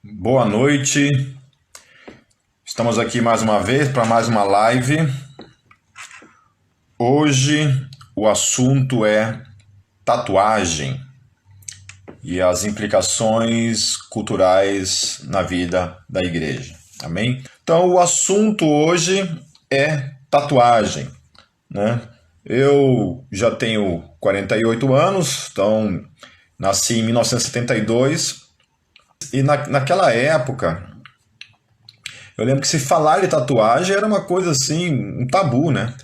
Boa noite, estamos aqui mais uma vez para mais uma live. Hoje o assunto é tatuagem e as implicações culturais na vida da igreja. Amém? Então o assunto hoje é tatuagem, né? Eu já tenho 48 anos, então nasci em 1972 e naquela época eu lembro que se falar de tatuagem era uma coisa assim, um tabu, né?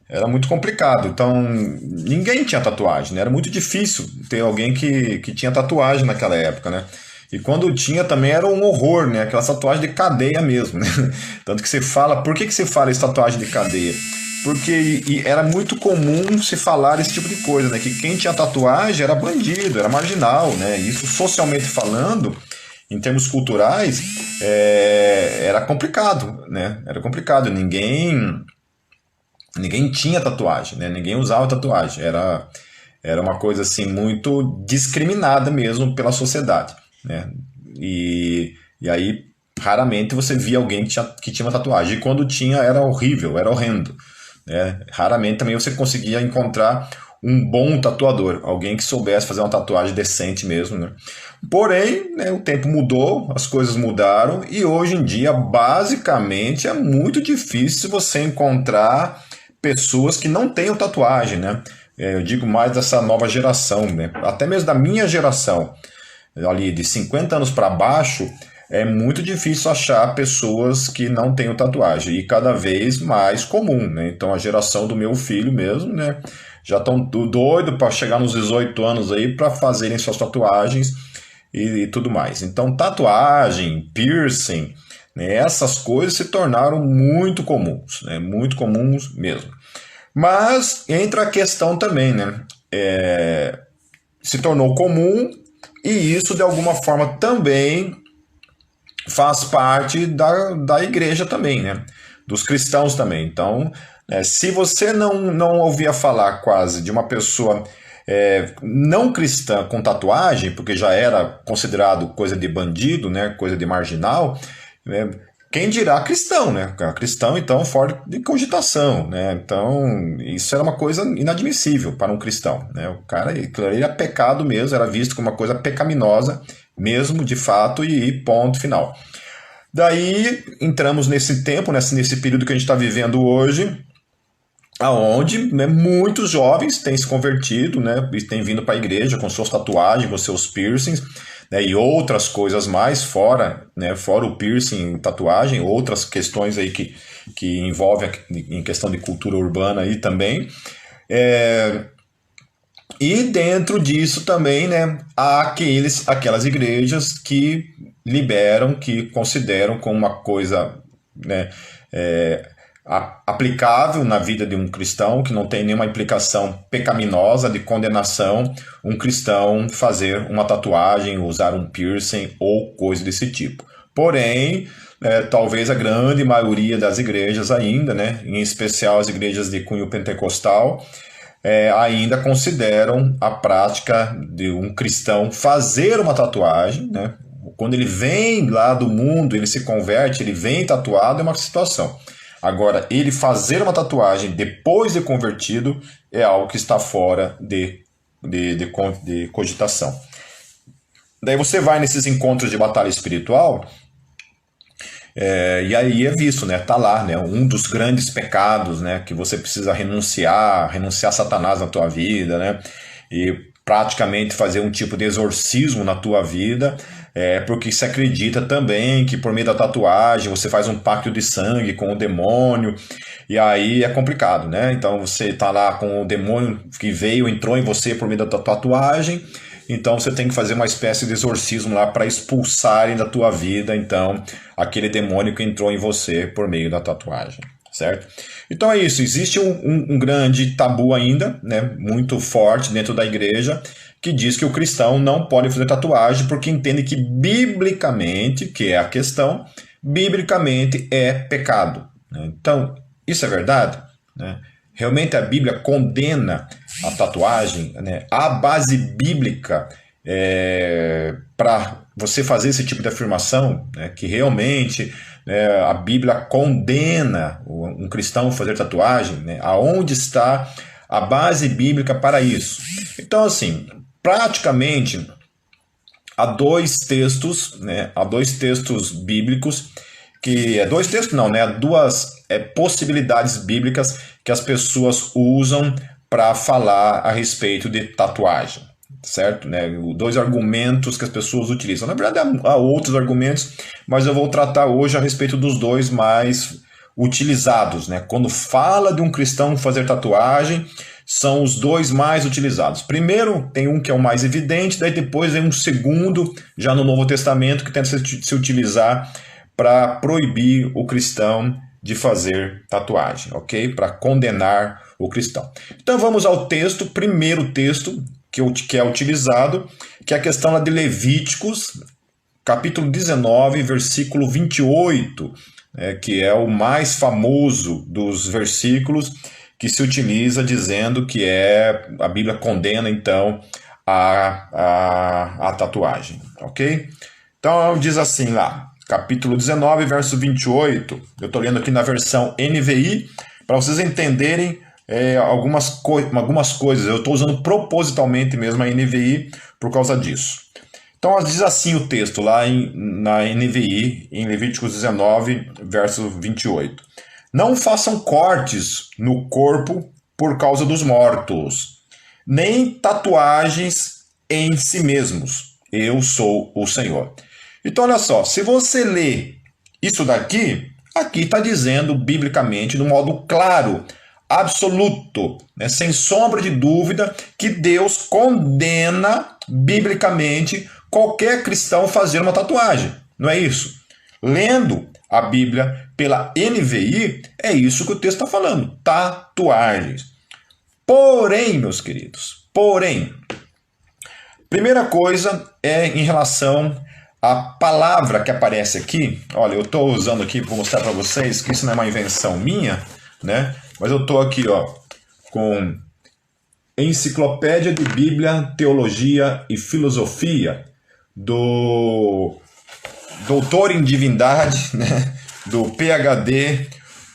Era muito complicado. Então, ninguém tinha tatuagem, né? Era muito difícil ter alguém que tinha tatuagem naquela época, né? E quando tinha também era um horror, né? Aquela tatuagem de cadeia mesmo, né? Tanto que você fala, por que se fala isso tatuagem de cadeia? Porque era muito comum se falar esse tipo de coisa, né? Que quem tinha tatuagem era bandido, era marginal, né? Isso socialmente falando, em termos culturais, era complicado, né? Era complicado. Ninguém tinha tatuagem, né? Ninguém usava tatuagem. Era uma coisa assim muito discriminada mesmo pela sociedade, né? E aí raramente você via alguém que tinha uma tatuagem. E quando tinha era horrível, era horrendo, né? Raramente também você conseguia encontrar um bom tatuador, alguém que soubesse fazer uma tatuagem decente mesmo, né? Porém, né, o tempo mudou, as coisas mudaram e hoje em dia, basicamente, é muito difícil você encontrar pessoas que não tenham tatuagem, né? Eu digo mais dessa nova geração, né? Até mesmo da minha geração, ali de 50 anos para baixo, é muito difícil achar pessoas que não tenham tatuagem e cada vez mais comum, né? Então a geração do meu filho mesmo, né? Já estão doido para chegar nos 18 anos aí para fazerem suas tatuagens e tudo mais. Então tatuagem, piercing, né? Essas coisas se tornaram muito comuns, né? Muito comuns mesmo. Mas entra a questão também, né? Se tornou comum e isso de alguma forma também faz parte da igreja também, né? Dos cristãos também. Então, se você não ouvia falar quase de uma pessoa não cristã com tatuagem, porque já era considerado coisa de bandido, né? Coisa de marginal, né? Quem dirá cristão, né? Cristão, então, fora de cogitação, né? Então, isso era uma coisa inadmissível para um cristão, né? O cara, aquilo ali era pecado mesmo, era visto como uma coisa pecaminosa, mesmo, de fato, e ponto final. Daí, entramos nesse tempo, nesse período que a gente está vivendo hoje, aonde, né, muitos jovens têm se convertido, né, e têm vindo para a igreja com suas tatuagens, com seus piercings, né, e outras coisas mais fora, né, fora o piercing, tatuagem, outras questões aí que envolvem em questão de cultura urbana aí também. E dentro disso também, né, há aquelas igrejas que liberam, que consideram como uma coisa, né, aplicável na vida de um cristão, que não tem nenhuma implicação pecaminosa de condenação, um cristão fazer uma tatuagem, usar um piercing ou coisa desse tipo. Porém, talvez a grande maioria das igrejas ainda, né, em especial as igrejas de cunho pentecostal, ainda consideram a prática de um cristão fazer uma tatuagem, né? Quando ele vem lá do mundo, ele se converte, ele vem tatuado, é uma situação. Agora, ele fazer uma tatuagem depois de convertido é algo que está fora de cogitação. Daí você vai nesses encontros de batalha espiritual, e aí é visto, né? Tá lá, né? Um dos grandes pecados, né? Que você precisa renunciar a Satanás na tua vida, né? E praticamente fazer um tipo de exorcismo na tua vida, porque se acredita também que por meio da tatuagem você faz um pacto de sangue com o demônio, e aí é complicado, né? Então você tá lá com o demônio que entrou em você por meio da tatuagem, então você tem que fazer uma espécie de exorcismo lá para expulsarem da tua vida, então, aquele demônio que entrou em você por meio da tatuagem, certo? Então é isso, existe um grande tabu ainda, né, muito forte dentro da igreja, que diz que o cristão não pode fazer tatuagem porque entende que biblicamente, que é a questão, biblicamente é pecado, né? Então, isso é verdade, né? Realmente a Bíblia condena a tatuagem, né? A base bíblica para você fazer esse tipo de afirmação, né, que realmente a Bíblia condena um cristão fazer tatuagem, né, aonde está a base bíblica para isso? Então, assim, praticamente há dois textos, né, há dois textos bíblicos, dois textos não, né, há duas possibilidades bíblicas que as pessoas usam para falar a respeito de tatuagem, certo? Né? Dois argumentos que as pessoas utilizam. Na verdade, há outros argumentos, mas eu vou tratar hoje a respeito dos dois mais utilizados, né? Quando fala de um cristão fazer tatuagem, são os dois mais utilizados. Primeiro, tem um que é o mais evidente, daí depois vem um segundo, já no Novo Testamento, que tenta se utilizar para proibir o cristão de fazer tatuagem, ok? Para condenar o cristão. Então vamos ao texto, primeiro texto que é utilizado, que é a questão lá de Levíticos, capítulo 19, versículo 28, que é o mais famoso dos versículos que se utiliza dizendo que a Bíblia condena então a tatuagem, ok? Então diz assim lá, capítulo 19, verso 28, eu estou lendo aqui na versão NVI, para vocês entenderem algumas coisas, eu estou usando propositalmente mesmo a NVI por causa disso. Então diz assim o texto lá na NVI, em Levíticos 19, verso 28. Não façam cortes no corpo por causa dos mortos, nem tatuagens em si mesmos. Eu sou o Senhor. Então, olha só, se você lê isso daqui, aqui está dizendo biblicamente, de um modo claro, absoluto, né, sem sombra de dúvida, que Deus condena biblicamente qualquer cristão fazer uma tatuagem. Não é isso? Lendo a Bíblia pela NVI, é isso que o texto está falando, tatuagens. Porém, meus queridos, primeira coisa é em relação à palavra que aparece aqui. Olha, eu estou usando aqui para mostrar para vocês que isso não é uma invenção minha, né? Mas eu estou aqui com Enciclopédia de Bíblia, Teologia e Filosofia, do doutor em divindade, né, do PhD,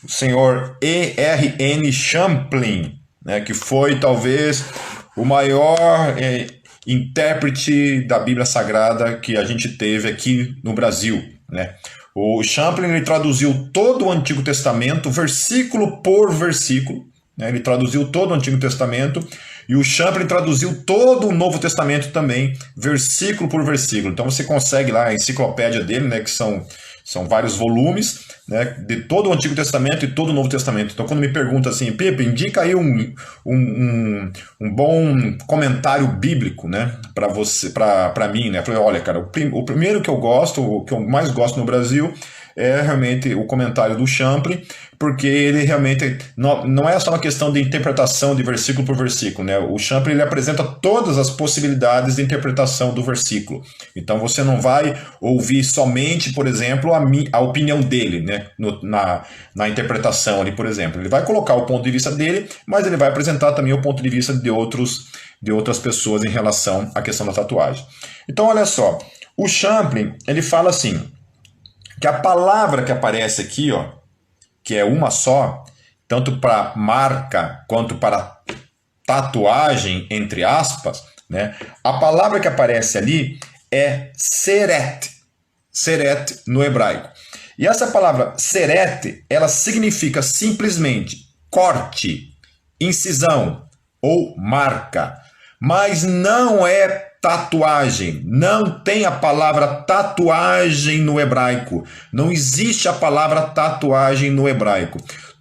o senhor E.R.N. Champlin, né, que foi talvez o maior intérprete da Bíblia Sagrada que a gente teve aqui no Brasil, né? O Champlin ele traduziu todo o Antigo Testamento, versículo por versículo, né? Ele traduziu todo o Antigo Testamento, e o Champlin traduziu todo o Novo Testamento também, versículo por versículo. Então você consegue lá a enciclopédia dele, né, que são vários volumes, né, de todo o Antigo Testamento e todo o Novo Testamento. Então quando me pergunta assim, Pepe, indica aí um bom comentário bíblico, né, para mim, né? Eu falei, olha, cara, o primeiro que eu gosto, o que eu mais gosto no Brasil é realmente o comentário do Champlin, porque ele realmente não é só uma questão de interpretação de versículo por versículo, né? O Champlin ele apresenta todas as possibilidades de interpretação do versículo. Então você não vai ouvir somente, por exemplo, a opinião dele, né? Na interpretação ali, por exemplo. Ele vai colocar o ponto de vista dele, mas ele vai apresentar também o ponto de vista de outras pessoas em relação à questão da tatuagem. Então olha só, o Champlin ele fala assim, que a palavra que aparece aqui, que é uma só, tanto para marca quanto para tatuagem, entre aspas, né? A palavra que aparece ali é seret, seret no hebraico. E essa palavra seret, ela significa simplesmente corte, incisão ou marca, mas não é tatuagem, não tem a palavra tatuagem no hebraico, não existe a palavra tatuagem no hebraico.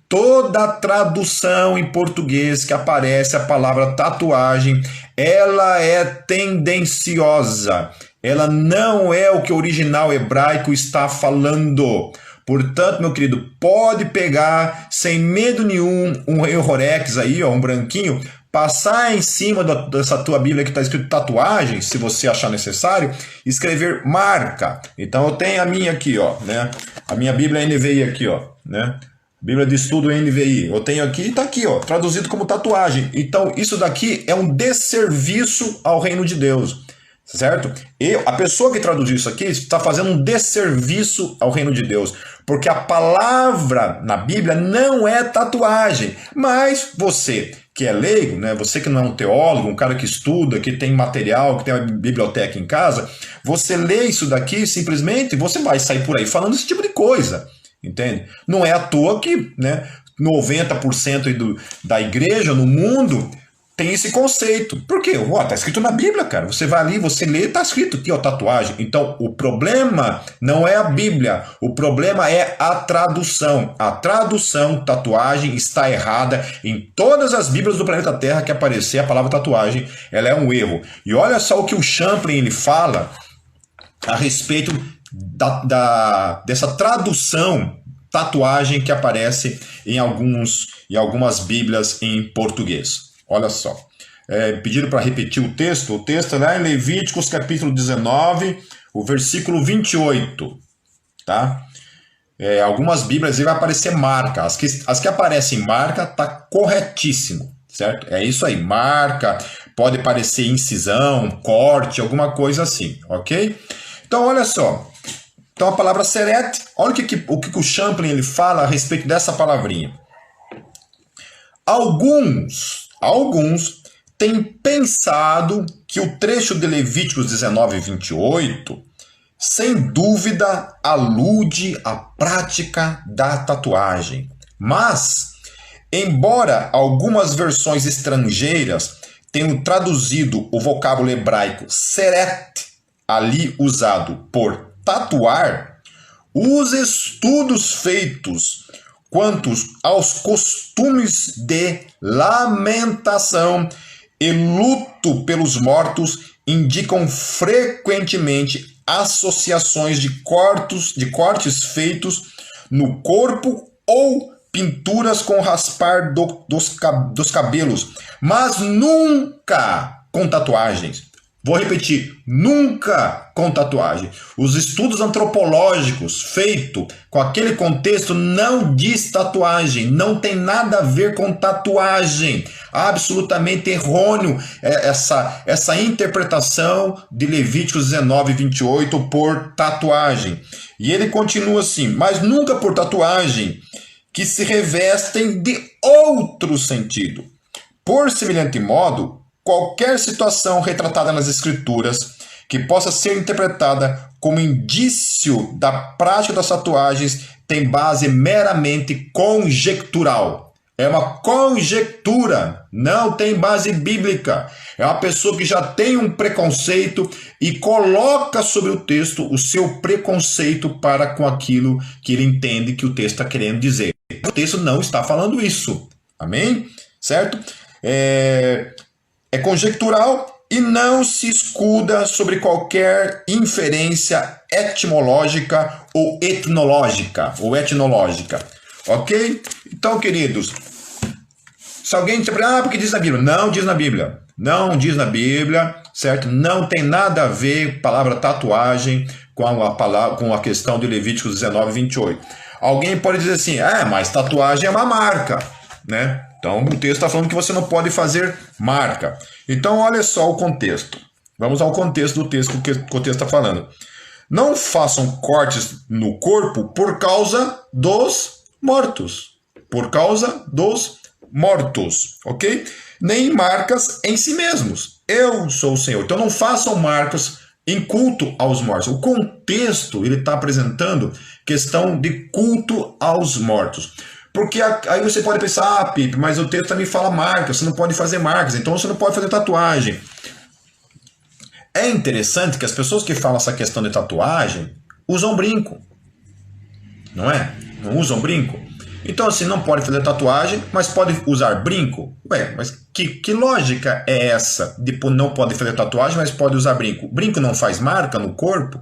Toda tradução em português que aparece a palavra tatuagem, ela é tendenciosa, ela não é o que o original hebraico está falando. Portanto, meu querido, pode pegar sem medo nenhum um Rorex aí, um branquinho, passar em cima dessa tua Bíblia que está escrito tatuagem, se você achar necessário, escrever marca. Então eu tenho a minha aqui, né? A minha Bíblia NVI aqui, né? Bíblia de Estudo NVI. Eu tenho aqui e está aqui, traduzido como tatuagem. Então isso daqui é um desserviço ao reino de Deus. certo? E a pessoa que traduziu isso aqui está fazendo um desserviço ao reino de Deus, porque a palavra na Bíblia não é tatuagem, mas você que é leigo, né? Você que não é um teólogo, um cara que estuda, que tem material, que tem uma biblioteca em casa, você lê isso daqui simplesmente, você vai sair por aí falando esse tipo de coisa, entende? Não é à toa que, né, 90% da igreja no mundo tem esse conceito. Por quê? Tá escrito na Bíblia, cara. Você vai ali, você lê, tá escrito aqui, ó, tatuagem. Então, o problema não é a Bíblia. O problema é a tradução. A tradução, tatuagem, está errada. Em todas as Bíblias do planeta Terra que aparecer a palavra tatuagem, ela é um erro. E olha só o que o Champlin ele fala a respeito dessa tradução tatuagem que aparece em algumas Bíblias em português. Olha só, pediram para repetir o texto é lá em Levíticos capítulo 19, o versículo 28, tá? Algumas Bíblias aí vai aparecer marca, as que aparecem marca tá corretíssimo, certo? É isso aí, marca, pode aparecer incisão, corte, alguma coisa assim, ok? Então olha só, então a palavra seret, olha o que o Champlin ele fala a respeito dessa palavrinha. Alguns têm pensado que o trecho de Levíticos 19 e 28, sem dúvida, alude à prática da tatuagem. Mas, embora algumas versões estrangeiras tenham traduzido o vocábulo hebraico seret, ali usado por tatuar, os estudos feitos quanto aos costumes de lamentação e luto pelos mortos indicam frequentemente associações de cortes feitos no corpo ou pinturas com raspar dos cabelos, mas nunca com tatuagens. Vou repetir, nunca com tatuagem. Os estudos antropológicos feitos com aquele contexto não diz tatuagem, não tem nada a ver com tatuagem. Absolutamente errôneo essa interpretação de Levíticos 19 e 28 por tatuagem. E ele continua assim, mas nunca por tatuagem que se revestem de outro sentido. Por semelhante modo, qualquer situação retratada nas Escrituras que possa ser interpretada como indício da prática das tatuagens tem base meramente conjectural. É uma conjectura, não tem base bíblica. É uma pessoa que já tem um preconceito e coloca sobre o texto o seu preconceito para com aquilo que ele entende que o texto está querendo dizer. O texto não está falando isso. Amém? Certo? É conjectural e não se escuda sobre qualquer inferência etimológica ou etnológica. Ok? Então, queridos, se alguém disser, porque diz na Bíblia. Não diz na Bíblia. Não diz na Bíblia, certo? Não tem nada a ver palavra tatuagem com a questão de Levíticos 19 e 28. Alguém pode dizer assim, mas tatuagem é uma marca, né? Então, o texto está falando que você não pode fazer marca. Então, olha só o contexto. Vamos ao contexto do texto que o texto está falando. Não façam cortes no corpo por causa dos mortos. Por causa dos mortos, ok? Nem marcas em si mesmos. Eu sou o Senhor. Então, não façam marcas em culto aos mortos. O contexto, ele está apresentando questão de culto aos mortos. Porque aí você pode pensar, Pipe, mas o texto também fala marcas, você não pode fazer marcas, então você não pode fazer tatuagem. É interessante que as pessoas que falam essa questão de tatuagem usam brinco, não é? Não usam brinco? Então assim, não pode fazer tatuagem, mas pode usar brinco? Ué, mas que lógica é essa de não pode fazer tatuagem, mas pode usar brinco? Brinco não faz marca no corpo?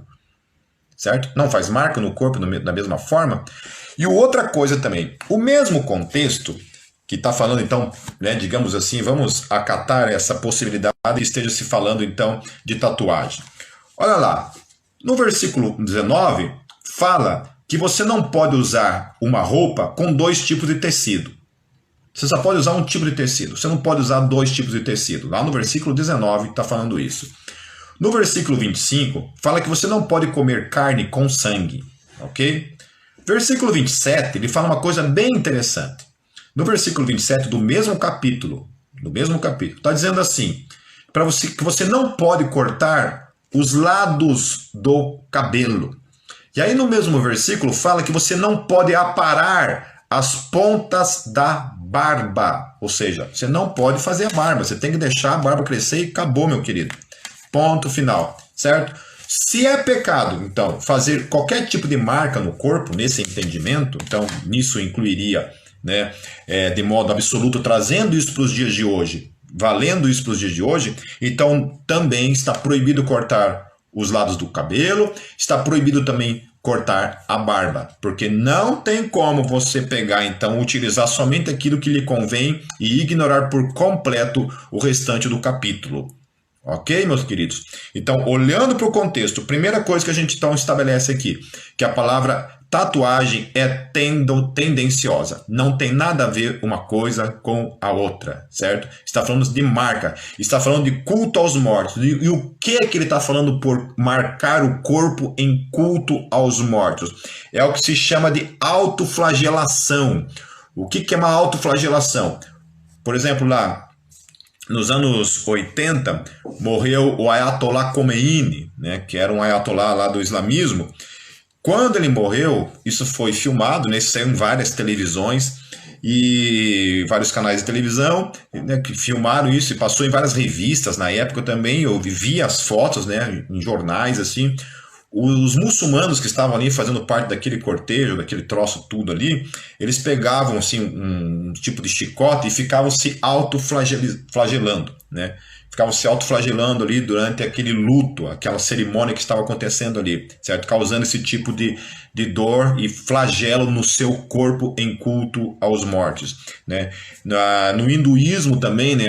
Certo? Não faz marca no corpo da mesma forma? E outra coisa também, o mesmo contexto que está falando então, né, digamos assim, vamos acatar essa possibilidade e esteja se falando então de tatuagem. Olha lá, no versículo 19 fala que você não pode usar uma roupa com dois tipos de tecido. Você só pode usar um tipo de tecido, você não pode usar dois tipos de tecido. Lá no versículo 19 está falando isso. No versículo 25, fala que você não pode comer carne com sangue, ok? Versículo 27, ele fala uma coisa bem interessante. No versículo 27 do mesmo capítulo, está dizendo assim, para você que você não pode cortar os lados do cabelo. E aí no mesmo versículo fala que você não pode aparar as pontas da barba. Ou seja, você não pode fazer a barba, você tem que deixar a barba crescer e acabou, meu querido. Ponto final, certo? Se é pecado, então, fazer qualquer tipo de marca no corpo, nesse entendimento, então, nisso incluiria, né, de modo absoluto, trazendo isso para os dias de hoje, valendo isso para os dias de hoje, então também está proibido cortar os lados do cabelo, está proibido também cortar a barba, porque não tem como você pegar, então, utilizar somente aquilo que lhe convém e ignorar por completo o restante do capítulo. Ok, meus queridos? Então, olhando para o contexto, primeira coisa que a gente então estabelece aqui, que a palavra tatuagem é tendenciosa. Não tem nada a ver uma coisa com a outra, certo? Está falando de marca, está falando de culto aos mortos. E o que é que ele está falando por marcar o corpo em culto aos mortos? É o que se chama de autoflagelação. O que é uma autoflagelação? Por exemplo, lá nos anos 80, morreu o Ayatollah Khomeini, né, que era um ayatollah lá do islamismo. Quando ele morreu, isso foi filmado, né, saiu em várias televisões e vários canais de televisão, né, que filmaram isso e passou em várias revistas na época também. Eu via as fotos, né, em jornais assim. Os muçulmanos que estavam ali fazendo parte daquele cortejo, daquele troço tudo ali, eles pegavam assim um tipo de chicote e ficavam se autoflagelando, né? Ficavam se autoflagelando ali durante aquele luto, aquela cerimônia que estava acontecendo ali, certo? Causando esse tipo de dor e flagelo no seu corpo em culto aos mortos, né? No hinduísmo também, né?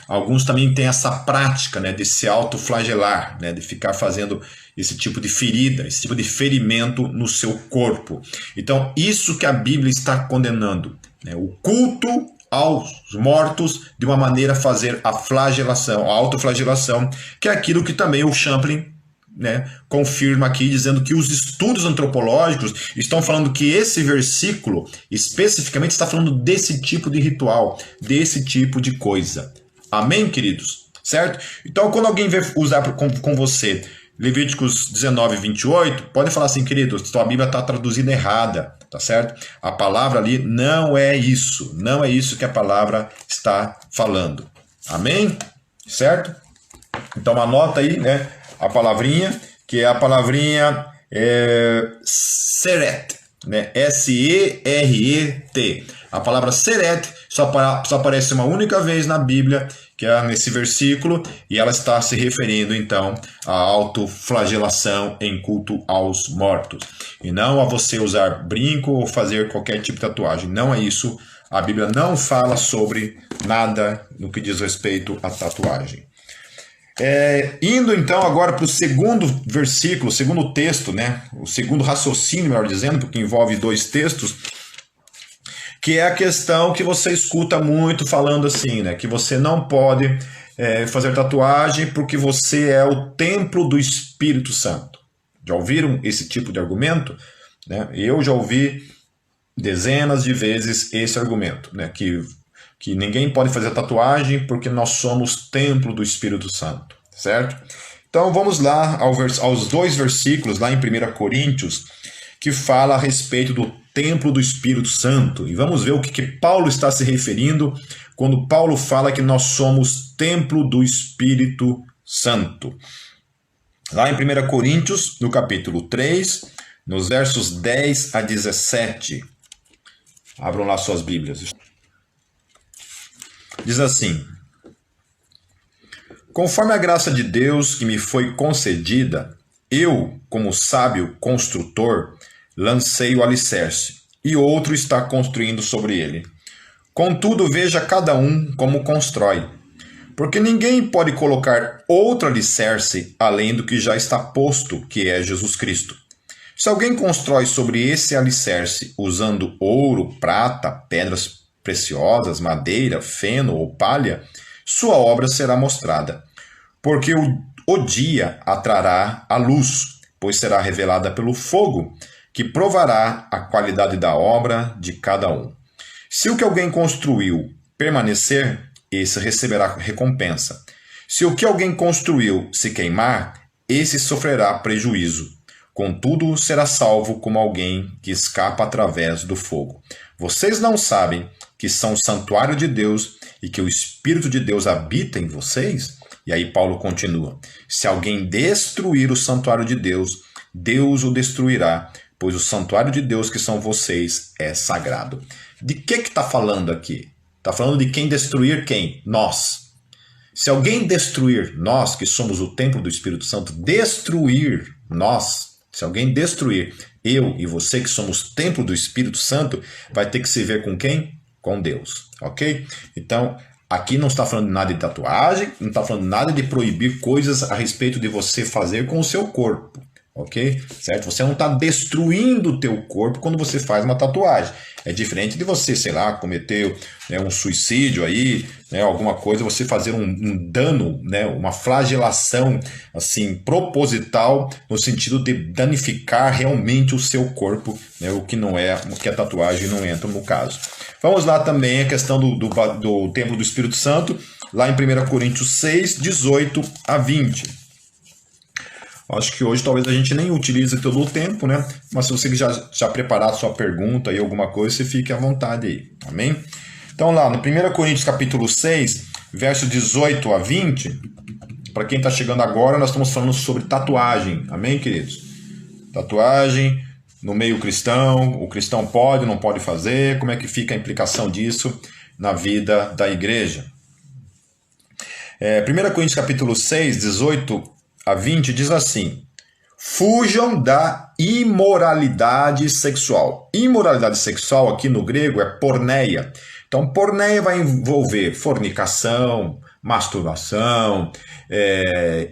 Alguns também têm essa prática, né, de se autoflagelar, né, de ficar fazendo esse tipo de ferida, esse tipo de ferimento no seu corpo. Então, isso que a Bíblia está condenando, né, o culto aos mortos de uma maneira a fazer a flagelação, a autoflagelação, que é aquilo que também o Champlin, né, confirma aqui, dizendo que os estudos antropológicos estão falando que esse versículo especificamente está falando desse tipo de ritual, desse tipo de coisa. Amém, queridos? Certo? Então, quando alguém vier usar com você Levíticos 19, 28, pode falar assim, querido, sua Bíblia está traduzida errada, tá certo? A palavra ali não é isso, não é isso que a palavra está falando. Amém? Certo? Então, anota aí, né, a palavrinha, que é a palavrinha seret, né? S-E-R-E-T. A palavra seret só aparece uma única vez na Bíblia, que é nesse versículo, e ela está se referindo então à autoflagelação em culto aos mortos, e não a você usar brinco ou fazer qualquer tipo de tatuagem. Não é isso. A Bíblia não fala sobre nada no que diz respeito à tatuagem. Indo então agora para o segundo versículo, o segundo texto, né? O segundo raciocínio, melhor dizendo, porque envolve dois textos, que é a questão que você escuta muito falando assim, né? Que você não pode fazer tatuagem porque você é o templo do Espírito Santo. Já ouviram esse tipo de argumento? Né? Eu já ouvi dezenas de vezes esse argumento, né? Que ninguém pode fazer tatuagem porque nós somos templo do Espírito Santo, certo? Então vamos lá aos dois versículos lá em 1 Coríntios, que fala a respeito do templo do Espírito Santo. E vamos ver o que Paulo está se referindo quando Paulo fala que nós somos templo do Espírito Santo. Lá em 1 Coríntios, no capítulo 3, nos versos 10 a 17. Abram lá suas Bíblias. Diz assim: conforme a graça de Deus que me foi concedida, eu, como sábio construtor, lancei o alicerce, e outro está construindo sobre ele. Contudo, veja cada um como constrói, porque ninguém pode colocar outro alicerce além do que já está posto, que é Jesus Cristo. Se alguém constrói sobre esse alicerce usando ouro, prata, pedras preciosas, madeira, feno ou palha, sua obra será mostrada, porque o dia a trará a luz, pois será revelada pelo fogo, que provará a qualidade da obra de cada um. Se o que alguém construiu permanecer, esse receberá recompensa. Se o que alguém construiu se queimar, esse sofrerá prejuízo. Contudo, será salvo como alguém que escapa através do fogo. Vocês não sabem que são o santuário de Deus e que o Espírito de Deus habita em vocês? E aí Paulo continua: se alguém destruir o santuário de Deus, Deus o destruirá, pois o santuário de Deus, que são vocês, é sagrado. De que está falando aqui? Está falando de quem destruir quem? Nós. Se alguém destruir nós, que somos o templo do Espírito Santo, destruir nós, se alguém destruir eu e você, que somos templo do Espírito Santo, vai ter que se ver com quem? Com Deus, ok? Então, aqui não está falando nada de tatuagem, não está falando nada de proibir coisas a respeito de você fazer com o seu corpo, ok? Certo? Você não está destruindo o teu corpo quando você faz uma tatuagem. É diferente de você, sei lá, cometer um suicídio aí, alguma coisa, você fazer um dano, uma flagelação assim proposital, no sentido de danificar realmente o seu corpo, o que não é, o que a tatuagem não entra no caso. Vamos lá também a questão do templo do Espírito Santo, lá em 1 Coríntios 6, 18 a 20. Acho que hoje talvez a gente nem utilize todo o tempo, né? Mas se você já preparar a sua pergunta aí, alguma coisa, você fique à vontade aí, amém? Então lá, no 1 Coríntios capítulo 6, verso 18 a 20, para quem está chegando agora, nós estamos falando sobre tatuagem, amém, queridos? Tatuagem no meio cristão, o cristão pode, não pode fazer, como é que fica a implicação disso na vida da igreja? 1 Coríntios capítulo 6, 18 a 20 diz assim: fujam da imoralidade sexual. Imoralidade sexual aqui no grego é porneia. Então, porneia vai envolver fornicação, masturbação,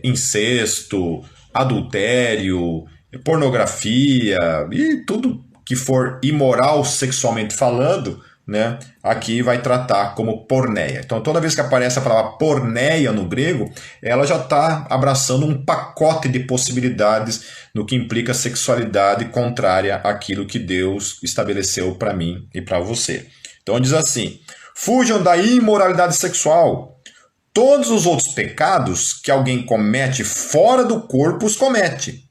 incesto, adultério, pornografia e tudo que for imoral sexualmente falando, aqui vai tratar como porneia. Então, toda vez que aparece a palavra porneia no grego, ela já está abraçando um pacote de possibilidades no que implica sexualidade contrária àquilo que Deus estabeleceu para mim e para você. Então, diz assim: fujam da imoralidade sexual. Todos os outros pecados que alguém comete fora do corpo os comete.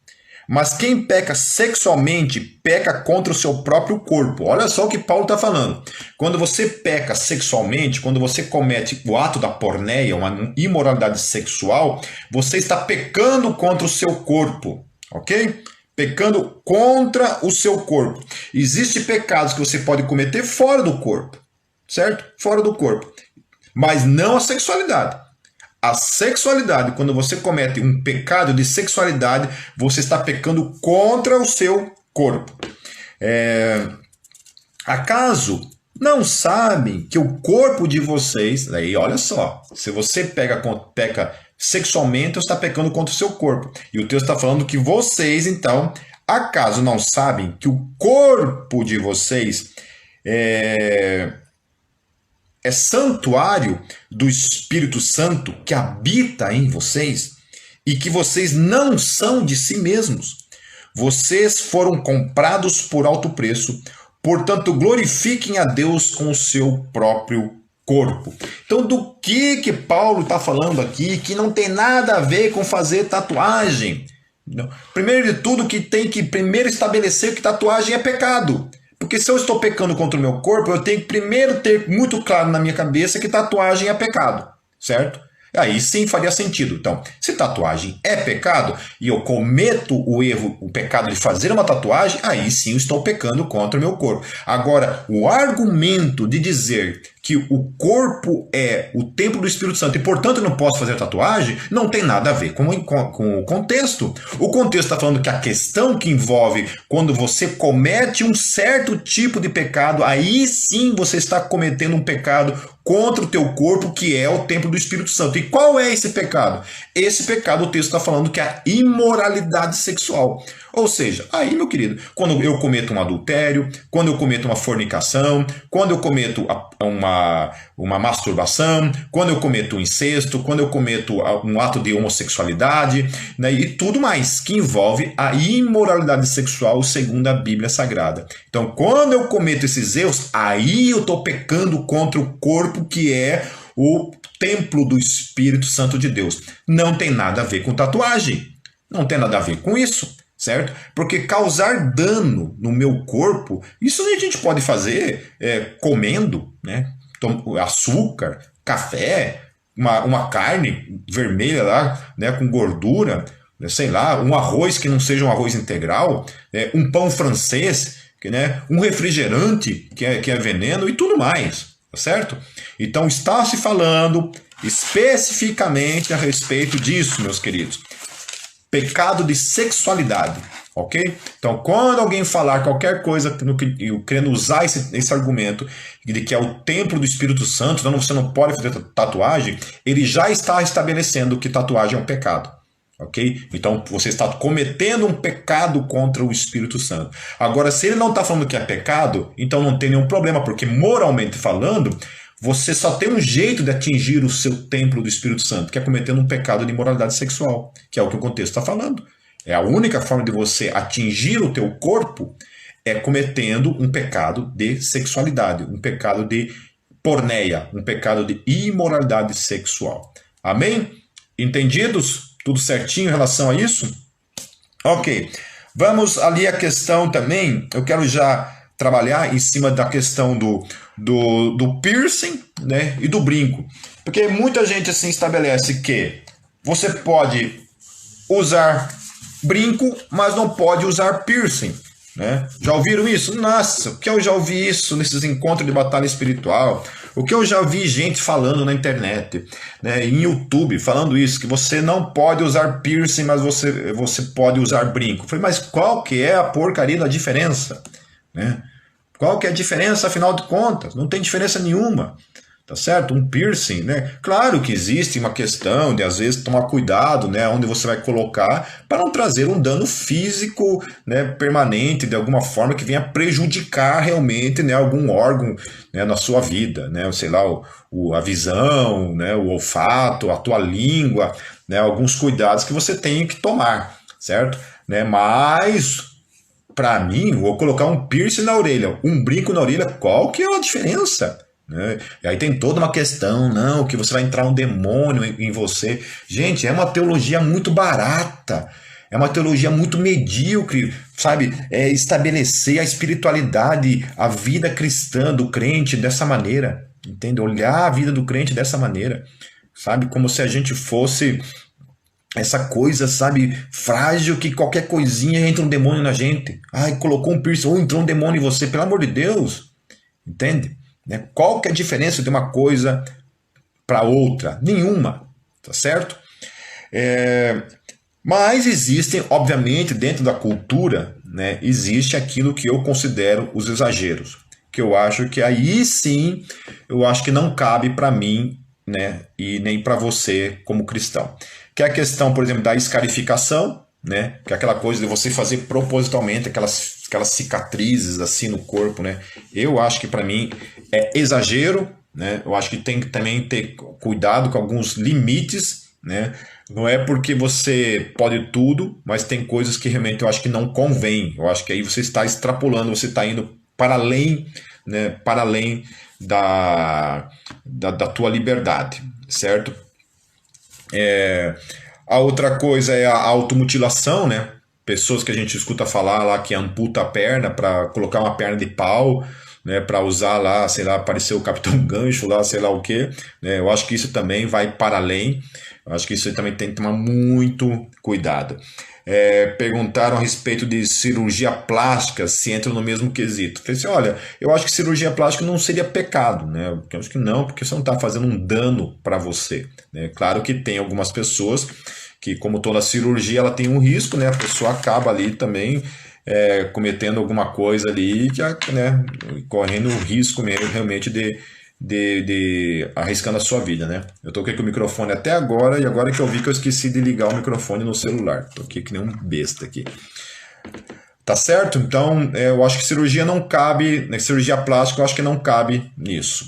Mas quem peca sexualmente, peca contra o seu próprio corpo. Olha só o que Paulo está falando. Quando você peca sexualmente, quando você comete o ato da porneia, uma imoralidade sexual, você está pecando contra o seu corpo, ok? Pecando contra o seu corpo. Existem pecados que você pode cometer fora do corpo, certo? Fora do corpo. Mas não a sexualidade. A sexualidade, quando você comete um pecado de sexualidade, você está pecando contra o seu corpo. Acaso não sabem que o corpo de vocês... Aí, olha só, se você peca sexualmente, você está pecando contra o seu corpo. E o texto está falando que vocês, então, acaso não sabem que o corpo de vocês é santuário do Espírito Santo que habita em vocês e que vocês não são de si mesmos. Vocês foram comprados por alto preço, portanto glorifiquem a Deus com o seu próprio corpo. Então, do que Paulo está falando aqui que não tem nada a ver com fazer tatuagem? Primeiro de tudo, que tem que primeiro estabelecer que tatuagem é pecado. Porque se eu estou pecando contra o meu corpo, eu tenho que primeiro ter muito claro na minha cabeça que tatuagem é pecado, certo? Aí sim faria sentido. Então, se tatuagem é pecado e eu cometo o pecado de fazer uma tatuagem, aí sim eu estou pecando contra o meu corpo. Agora, o argumento de dizer que o corpo é o templo do Espírito Santo e, portanto, eu não posso fazer tatuagem, não tem nada a ver com o contexto. O contexto está falando que a questão que envolve quando você comete um certo tipo de pecado, aí sim você está cometendo um pecado contra o teu corpo, que é o templo do Espírito Santo. E qual é esse pecado? Esse pecado, o texto está falando que é a imoralidade sexual. Ou seja, aí, meu querido, quando eu cometo um adultério, quando eu cometo uma fornicação, quando eu cometo uma masturbação, quando eu cometo um incesto, quando eu cometo um ato de homossexualidade, né, e tudo mais que envolve a imoralidade sexual segundo a Bíblia Sagrada. Então, quando eu cometo esses erros, aí eu estou pecando contra o corpo que é o templo do Espírito Santo de Deus. Não tem nada a ver com tatuagem. Não tem nada a ver com isso, certo? Porque causar dano no meu corpo, isso a gente pode fazer comendo, né? Açúcar, café, uma carne vermelha lá, né, com gordura, sei lá, um arroz que não seja um arroz integral, um pão francês, né, um refrigerante que é veneno e tudo mais, tá certo? Então está se falando especificamente a respeito disso, meus queridos. Pecado de sexualidade, ok? Então, quando alguém falar qualquer coisa, querendo usar esse argumento de que é o templo do Espírito Santo, então você não pode fazer tatuagem, ele já está estabelecendo que tatuagem é um pecado, ok? Então, você está cometendo um pecado contra o Espírito Santo. Agora, se ele não está falando que é pecado, então não tem nenhum problema, porque moralmente falando, você só tem um jeito de atingir o seu templo do Espírito Santo, que é cometendo um pecado de imoralidade sexual, que é o que o contexto está falando. É a única forma de você atingir o teu corpo é cometendo um pecado de sexualidade, um pecado de porneia, um pecado de imoralidade sexual. Amém? Entendidos? Tudo certinho em relação a isso? Ok. Vamos ali a questão também, eu quero já trabalhar em cima da questão do piercing, né, e do brinco. Porque muita gente assim estabelece que você pode usar brinco, mas não pode usar piercing, né? Já ouviram isso? Nossa, o que eu já ouvi isso nesses encontros de batalha espiritual, o que eu já vi gente falando na internet, né, em YouTube, falando isso, que você não pode usar piercing, mas você pode usar brinco. Eu falei, mas qual que é a porcaria da diferença? Né? Qual que é a diferença, afinal de contas? Não tem diferença nenhuma, tá certo? Um piercing, né? Claro que existe uma questão de, às vezes, tomar cuidado, né, onde você vai colocar, para não trazer um dano físico, né, permanente, de alguma forma, que venha prejudicar realmente, né, algum órgão, né, na sua vida, né? Sei lá, a visão, né, o olfato, a tua língua, né, alguns cuidados que você tem que tomar, certo? Né? Mas para mim, vou colocar um piercing na orelha, um brinco na orelha, qual que é a diferença? Né? E aí tem toda uma questão, não, que você vai entrar um demônio em você. Gente, é uma teologia muito barata, é uma teologia muito medíocre, sabe? É estabelecer a espiritualidade, a vida cristã do crente dessa maneira, entende? Olhar a vida do crente dessa maneira, sabe? Como se a gente fosse essa coisa, sabe, frágil, que qualquer coisinha entra um demônio na gente. Ai, colocou um piercing, ou entrou um demônio em você, pelo amor de Deus. Entende? Né? Qual que é a diferença de uma coisa para outra? Nenhuma, tá certo? Mas existem, obviamente, dentro da cultura, né, existe aquilo que eu considero os exageros, que eu acho que aí sim, eu acho que não cabe para mim, né, e nem para você como cristão. Que é a questão, por exemplo, da escarificação, né? Que é aquela coisa de você fazer propositalmente aquelas cicatrizes assim no corpo, né? Eu acho que para mim é exagero, né? Eu acho que tem que também ter cuidado com alguns limites, né? Não é porque você pode tudo, mas tem coisas que realmente eu acho que não convém. Eu acho que aí você está extrapolando, você está indo para além, né? Para além da tua liberdade, certo? A outra coisa é a automutilação, né? Pessoas que a gente escuta falar lá que amputa a perna para colocar uma perna de pau, né? Para usar lá, sei lá, aparecer o Capitão Gancho lá, sei lá o quê, né? Eu acho que isso também vai para além. Eu acho que isso também tem que tomar muito cuidado. Perguntaram a respeito de cirurgia plástica, se entra no mesmo quesito. Falei assim, olha, eu acho que cirurgia plástica não seria pecado, né? Eu acho que não, porque você não está fazendo um dano para você, né? Claro que tem algumas pessoas que, como toda cirurgia, ela tem um risco, né? A pessoa acaba ali também cometendo alguma coisa ali, né? Correndo o risco mesmo, realmente de arriscando a sua vida, né? Eu tô aqui com o microfone até agora, e agora que eu vi que eu esqueci de ligar o microfone no celular. Tô aqui que nem um besta aqui. Tá certo? Então, eu acho que cirurgia não cabe, né? Cirurgia plástica eu acho que não cabe nisso,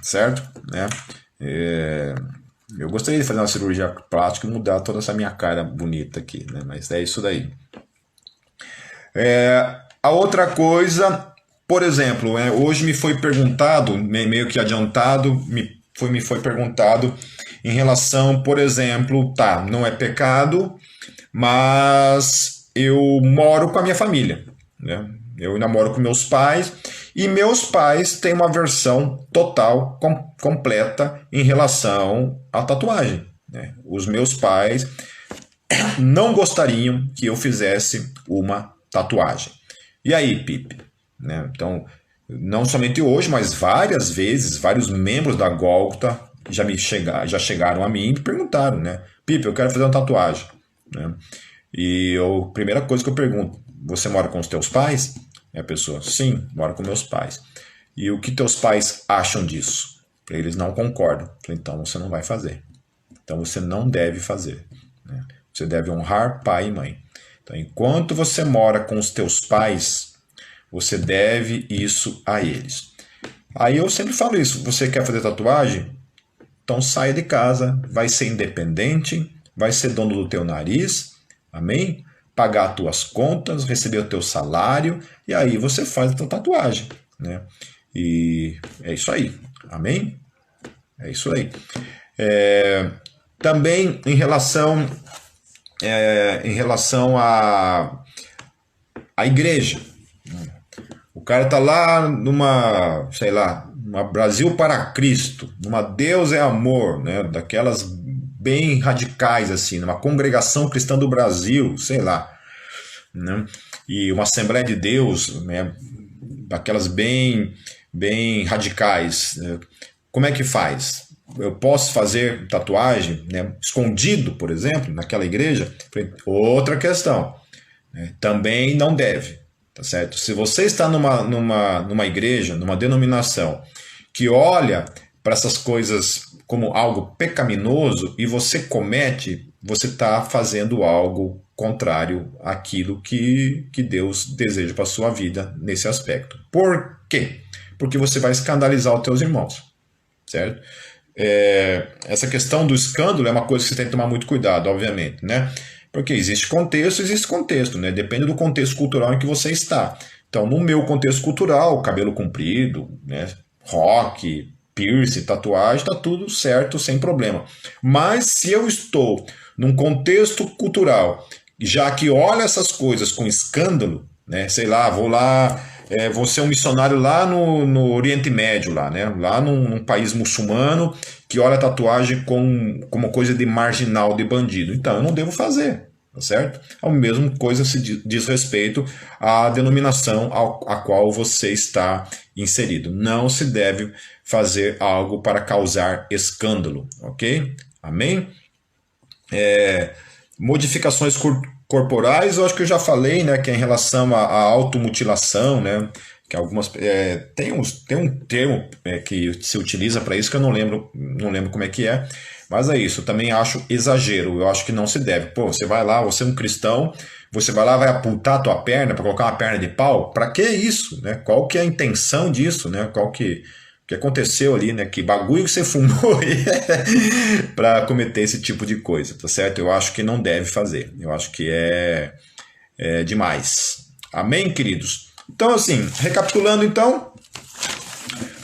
certo? Né? Eu gostaria de fazer uma cirurgia plástica e mudar toda essa minha cara bonita aqui, né? Mas é isso daí. A outra coisa, por exemplo, hoje me foi perguntado, meio que adiantado, me foi perguntado em relação, por exemplo, tá, não é pecado, mas eu moro com a minha família, né? Eu namoro com meus pais e meus pais têm uma versão total, completa em relação à tatuagem, né? Os meus pais não gostariam que eu fizesse uma tatuagem. E aí, Pipe? Né? Então, não somente hoje, mas várias vezes, vários membros da Gólgota já chegaram a mim e me perguntaram, né? Pipe, eu quero fazer uma tatuagem. Né? E a primeira coisa que eu pergunto, você mora com os teus pais? E a pessoa, sim, moro com meus pais. E o que teus pais acham disso? Eles não concordam. Então você não vai fazer. Então você não deve fazer. Né? Você deve honrar pai e mãe. Então, enquanto você mora com os teus pais, você deve isso a eles. Aí eu sempre falo isso. Você quer fazer tatuagem? Então saia de casa, vai ser independente, vai ser dono do teu nariz, amém? Pagar as tuas contas, receber o teu salário, e aí você faz a tua tatuagem, né? E é isso aí, amém? É isso aí. Também em relação à igreja. O cara tá lá numa, sei lá, uma Brasil para Cristo, numa Deus é amor, né? Daquelas bem radicais assim, numa congregação cristã do Brasil, sei lá, né? E uma Assembleia de Deus, né? Daquelas bem radicais. Né? Como é que faz? Eu posso fazer tatuagem, né, escondido, por exemplo, naquela igreja? Outra questão. Né? Também não deve, tá certo? Se você está numa igreja, numa denominação, que olha para essas coisas como algo pecaminoso e você comete, você está fazendo algo contrário àquilo que Deus deseja para a sua vida nesse aspecto. Por quê? Porque você vai escandalizar os teus irmãos, certo? Essa questão do escândalo é uma coisa que você tem que tomar muito cuidado, obviamente, né? Porque existe contexto, né? Depende do contexto cultural em que você está. Então, no meu contexto cultural, cabelo comprido, né? Rock, piercing, tatuagem, tá tudo certo, sem problema. Mas se eu estou num contexto cultural, já que olha essas coisas com escândalo, né? Sei lá, vou ser um missionário lá no Oriente Médio, lá, né? Lá num país muçulmano que olha a tatuagem como coisa de marginal, de bandido. Então, eu não devo fazer, tá certo? A mesma coisa se diz respeito à denominação a qual você está inserido. Não se deve fazer algo para causar escândalo, ok? Amém? Modificações corporais, eu acho que eu já falei, né, que é em relação à automutilação, né, que algumas tem um termo que se utiliza para isso que eu não lembro como é que é, mas é isso, eu também acho exagero, eu acho que não se deve. Pô, você vai lá, você é um cristão, você vai lá, vai apontar a tua perna para colocar uma perna de pau, para que isso, né? Qual que é a intenção disso, né? Qual que aconteceu ali, né? Que bagulho que você fumou para cometer esse tipo de coisa, tá certo? Eu acho que não deve fazer. Eu acho que é demais. Amém, queridos? Então, assim, recapitulando, então,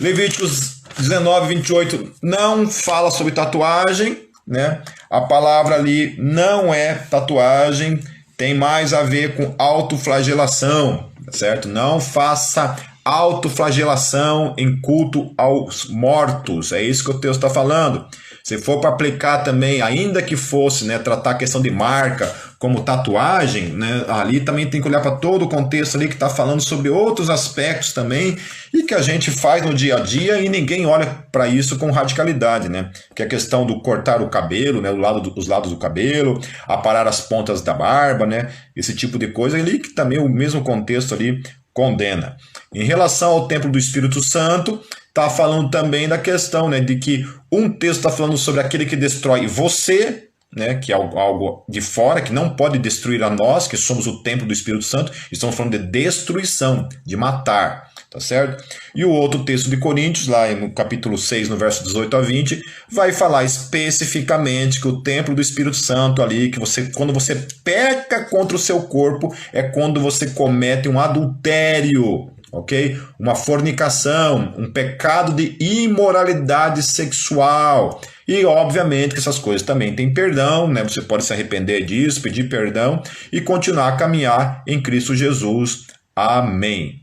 Levíticos 19, 28 não fala sobre tatuagem, né? A palavra ali não é tatuagem, tem mais a ver com autoflagelação, tá certo? Não faça autoflagelação em culto aos mortos. É isso que o texto está falando. Se for para aplicar também, ainda que fosse, né, tratar a questão de marca como tatuagem, né, ali também tem que olhar para todo o contexto ali que está falando sobre outros aspectos também e que a gente faz no dia a dia e ninguém olha para isso com radicalidade, né? Que é a questão do cortar o cabelo, né, os lados do cabelo, aparar as pontas da barba, né? Esse tipo de coisa ali que também o mesmo contexto ali condena. Em relação ao templo do Espírito Santo, está falando também da questão, né, de que um texto está falando sobre aquele que destrói você, né, que é algo de fora, que não pode destruir a nós, que somos o templo do Espírito Santo. Estamos falando de destruição, de matar, tá certo? E o outro texto de Coríntios, lá no capítulo 6, no verso 18 a 20, vai falar especificamente que o templo do Espírito Santo ali, que você, quando você peca contra o seu corpo, é quando você comete um adultério, ok? Uma fornicação, um pecado de imoralidade sexual. E obviamente que essas coisas também têm perdão, né? Você pode se arrepender disso, pedir perdão e continuar a caminhar em Cristo Jesus. Amém.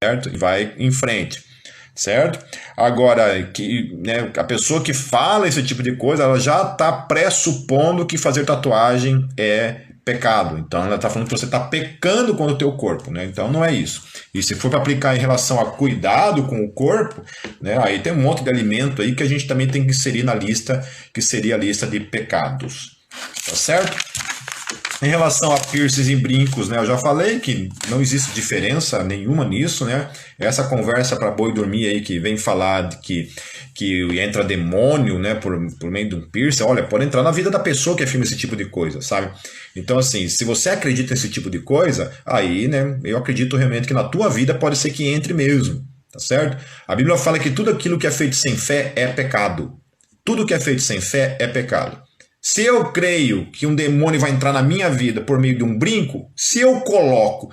Certo? E vai em frente. Certo? Agora, né, a pessoa que fala esse tipo de coisa, ela já está pressupondo que fazer tatuagem é pecado. Então ela está falando que você está pecando contra o teu corpo, né? Então não é isso. E se for para aplicar em relação a cuidado com o corpo, né, aí tem um monte de alimento aí que a gente também tem que inserir na lista, que seria a lista de pecados. Tá certo? Em relação a piercings e brincos, né, eu já falei que não existe diferença nenhuma nisso, né? Essa conversa para boi dormir aí que vem falar de que entra demônio, né, por meio de um piercing, olha, pode entrar na vida da pessoa que afirma esse tipo de coisa, sabe? Então, assim, se você acredita nesse tipo de coisa, aí, né, eu acredito realmente que na tua vida pode ser que entre mesmo, tá certo? A Bíblia fala que tudo aquilo que é feito sem fé é pecado. Tudo que é feito sem fé é pecado. Se eu creio que um demônio vai entrar na minha vida por meio de um brinco, se eu coloco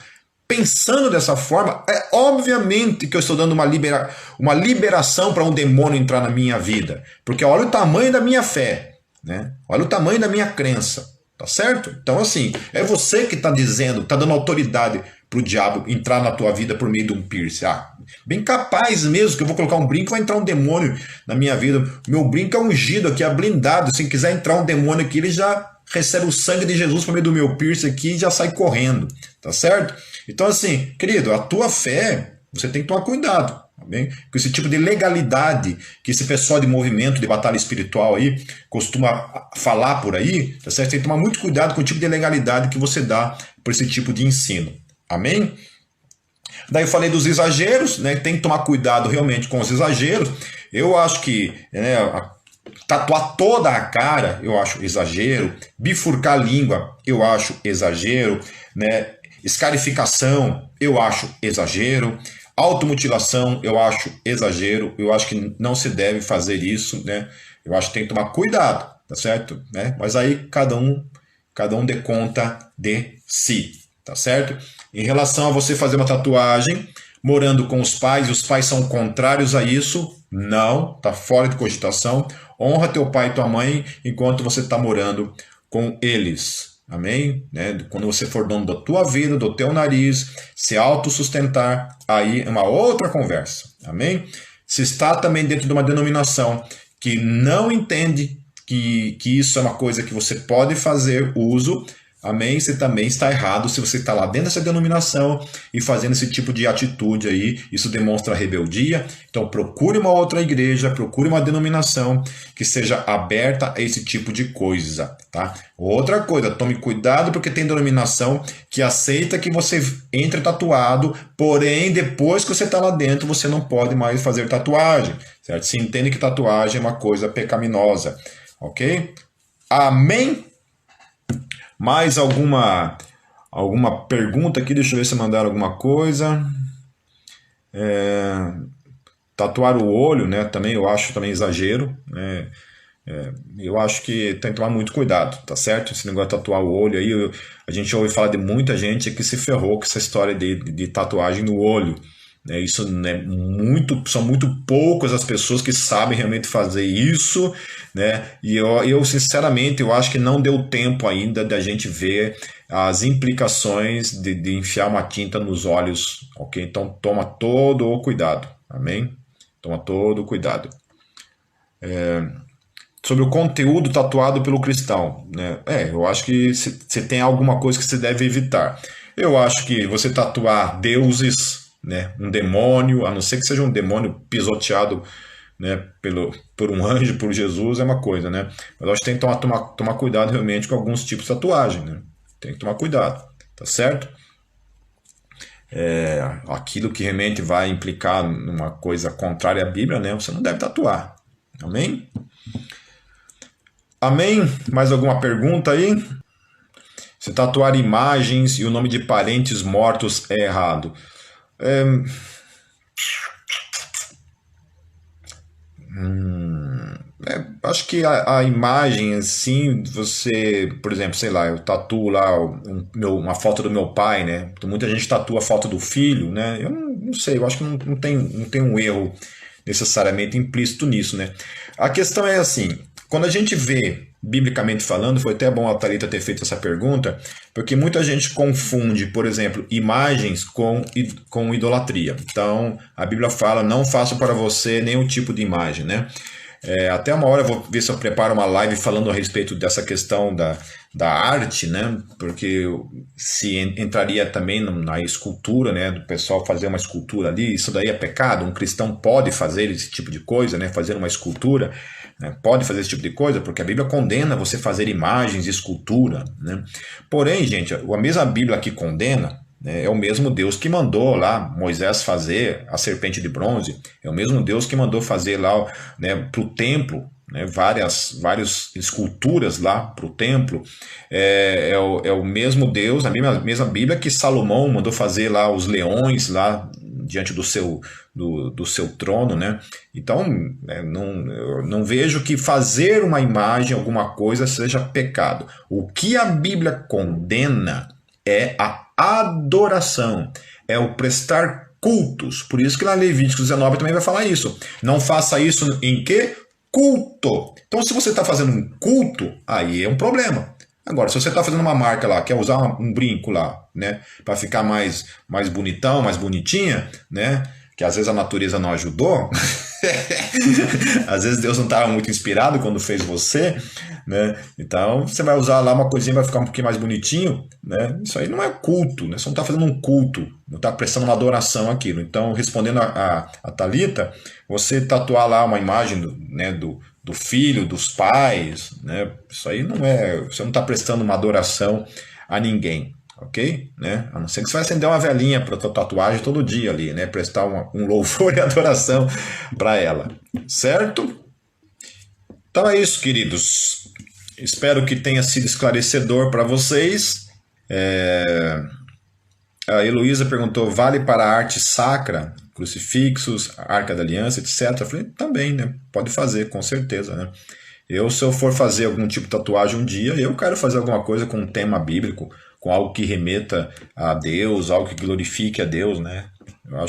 pensando dessa forma, é obviamente que eu estou dando uma liberação para um demônio entrar na minha vida. Porque olha o tamanho da minha fé, né? Olha o tamanho da minha crença, tá certo? Então, assim, é você que está dizendo, está dando autoridade para o diabo entrar na tua vida por meio de um piercing. Ah, bem capaz mesmo que eu vou colocar um brinco e vai entrar um demônio na minha vida. Meu brinco é ungido aqui, é blindado. Se quiser entrar um demônio aqui, ele já recebe o sangue de Jesus por meio do meu piercing aqui e já sai correndo, tá certo? Então, assim, querido, a tua fé, você tem que tomar cuidado, tá bem? Com esse tipo de legalidade que esse pessoal de movimento, de batalha espiritual aí, costuma falar por aí, tá certo? Tem que tomar muito cuidado com o tipo de legalidade que você dá por esse tipo de ensino. Amém? Daí eu falei dos exageros, né? Tem que tomar cuidado realmente com os exageros. Eu acho que, né, tatuar toda a cara, eu acho exagero. Bifurcar a língua, eu acho exagero, né? Escarificação, eu acho exagero. Automutilação, eu acho exagero. Eu acho que não se deve fazer isso, né? Eu acho que tem que tomar cuidado, tá certo? Né? Mas aí cada um dê conta de si, tá certo? Em relação a você fazer uma tatuagem morando com os pais, e os pais são contrários a isso, não, tá fora de cogitação. Honra teu pai e tua mãe enquanto você está morando com eles. Amém? Né? Quando você for dono da tua vida, do teu nariz, se autossustentar, aí é uma outra conversa. Amém? Se está também dentro de uma denominação que não entende que isso é uma coisa que você pode fazer uso, amém? Você também está errado se você está lá dentro dessa denominação e fazendo esse tipo de atitude aí. Isso demonstra rebeldia. Então procure uma outra igreja, procure uma denominação que seja aberta a esse tipo de coisa, tá? Outra coisa, tome cuidado porque tem denominação que aceita que você entre tatuado, porém depois que você está lá dentro você não pode mais fazer tatuagem, certo? Se entende que tatuagem é uma coisa pecaminosa, ok? Amém? Mais alguma pergunta aqui? Deixa eu ver se mandaram alguma coisa. Tatuar o olho, né? Também eu acho também exagero, né? Eu acho que tem que tomar muito cuidado, tá certo? Esse negócio de tatuar o olho aí, a gente ouve falar de muita gente que se ferrou com essa história de tatuagem no olho. Isso, né, são muito poucas as pessoas que sabem realmente fazer isso, né? E eu sinceramente eu acho que não deu tempo ainda da gente ver as implicações de enfiar uma tinta nos olhos, ok? Então toma todo o cuidado, amém? Toma todo o cuidado. Sobre o conteúdo tatuado pelo cristão, né? Eu acho que se tem alguma coisa que você deve evitar. Eu acho que você tatuar deuses, né, um demônio, a não ser que seja um demônio pisoteado, né, por um anjo, por Jesus, é uma coisa, né? Mas eu acho que tem que tomar cuidado realmente com alguns tipos de tatuagem, né? Tem que tomar cuidado, tá certo? Aquilo que realmente vai implicar numa coisa contrária à Bíblia, né? Você não deve tatuar, amém? Amém? Mais alguma pergunta aí? Se tatuar imagens e o nome de parentes mortos é errado. É, acho que a imagem, assim, você, por exemplo, sei lá, eu tatuo lá uma foto do meu pai, né? Muita gente tatua a foto do filho, né? Eu não sei, eu acho que não tem um erro necessariamente implícito nisso, né? A questão é assim, quando a gente vê, biblicamente falando, foi até bom a Thalita ter feito essa pergunta, porque muita gente confunde, por exemplo, imagens com idolatria. Então, a Bíblia fala, não faça para você nenhum tipo de imagem, né? Até uma hora eu vou ver se eu preparo uma live falando a respeito dessa questão da arte, né? Porque se entraria também na escultura, né? Do pessoal fazer uma escultura ali, isso daí é pecado. Um cristão pode fazer esse tipo de coisa, né? Fazer uma escultura, né? Pode fazer esse tipo de coisa, porque a Bíblia condena você fazer imagens de escultura, né? Porém, gente, a mesma Bíblia que condena, é o mesmo Deus que mandou lá Moisés fazer a serpente de bronze, é o mesmo Deus que mandou fazer lá, né, para o templo, né, várias esculturas lá para o templo. É o mesmo Deus, a mesma Bíblia que Salomão mandou fazer lá os leões lá diante do seu trono, né? Então, eu não vejo que fazer uma imagem, alguma coisa, seja pecado. O que a Bíblia condena é a adoração, é o prestar cultos. Por isso que lá em Levíticos 19 também vai falar isso. Não faça isso em quê? Culto. Então, se você está fazendo um culto, aí é um problema. Agora, se você está fazendo uma marca lá, quer usar um brinco lá, né, para ficar mais bonitão, mais bonitinha, né, que às vezes a natureza não ajudou, às vezes Deus não estava muito inspirado quando fez você, né? Então você vai usar lá uma coisinha, vai ficar um pouquinho mais bonitinho, né? Isso aí não é culto, né? Você não está fazendo um culto, não está prestando uma adoração àquilo. Então, respondendo a Thalita, você tatuar lá uma imagem do filho, dos pais, né? Isso aí não é, você não está prestando uma adoração a ninguém. Ok? Né? A não ser que você vai acender uma velinha para a tua tatuagem todo dia ali, né? Prestar um louvor e adoração para ela. Certo? Então é isso, queridos. Espero que tenha sido esclarecedor para vocês. A Heloísa perguntou, vale para a arte sacra? Crucifixos, Arca da Aliança, etc. Eu falei, também, né? Pode fazer, com certeza, né? Se eu for fazer algum tipo de tatuagem um dia, eu quero fazer alguma coisa com um tema bíblico, com algo que remeta a Deus, algo que glorifique a Deus, né? Eu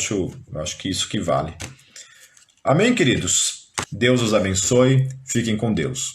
acho que isso que vale. Amém, queridos? Deus os abençoe. Fiquem com Deus.